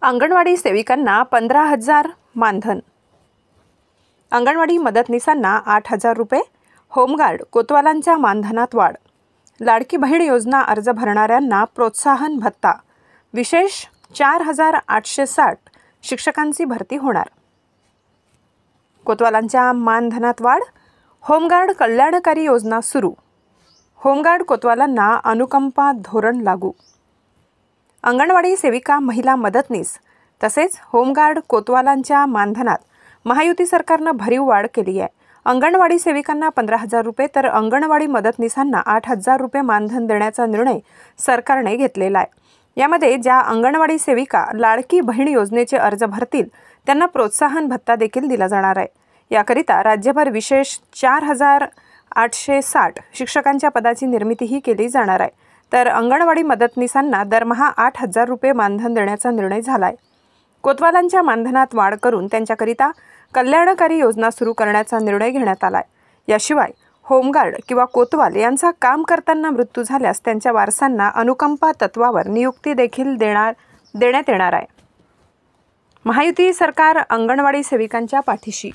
अंगणवाडी सेविकांना 15,000 मानधन, अंगणवाडी मदतनीसांना 8,000 रुपये, होमगार्ड कोतवालांच्या मानधनात वाढ, लाडकी बहीण योजना अर्ज भरणाऱ्यांना प्रोत्साहन भत्ता, विशेष 4,860 शिक्षकांची भरती होणार, कोतवालांच्या मानधनात वाढ, होमगार्ड कल्याणकारी योजना सुरू, होमगार्ड कोतवालांना अनुकंपा धोरण लागू, अंगणवाडी सेविका महिला मदतनीस तसेच होमगार्ड कोतवालांच्या मानधनात महायुती सरकारनं भरीव वाढ केली आहे। अंगणवाडी सेविकांना 15,000 रुपये तर अंगणवाडी मदतनीसांना 8,000 रुपये मानधन देण्याचा निर्णय सरकारने घेतलेला आहे। यामध्ये ज्या अंगणवाडी सेविका लाडकी बहीण योजनेचे अर्ज भरतील त्यांना प्रोत्साहन भत्ता देखील दिला जाणार आहे। याकरिता राज्यभर विशेष 4,860 शिक्षकांच्या पदाची निर्मितीही केली जाणार आहे। तर अंगणवाडी मदतनीसांना दरमहा 8,000 रुपये मानधन देण्याचा निर्णय झाला आहे। कोतवालांच्या मानधनात वाढ करून त्यांच्याकरिता कल्याणकारी योजना सुरू करण्याचा निर्णय घेण्यात आला आहे। याशिवाय होमगार्ड किंवा कोतवाल यांचा काम करताना मृत्यू झाल्यास त्यांच्या वारसांना अनुकंपा तत्वावर नियुक्ती देखील देण्यात येणार आहे। महायुती सरकार अंगणवाडी सेविकांच्या पाठीशी।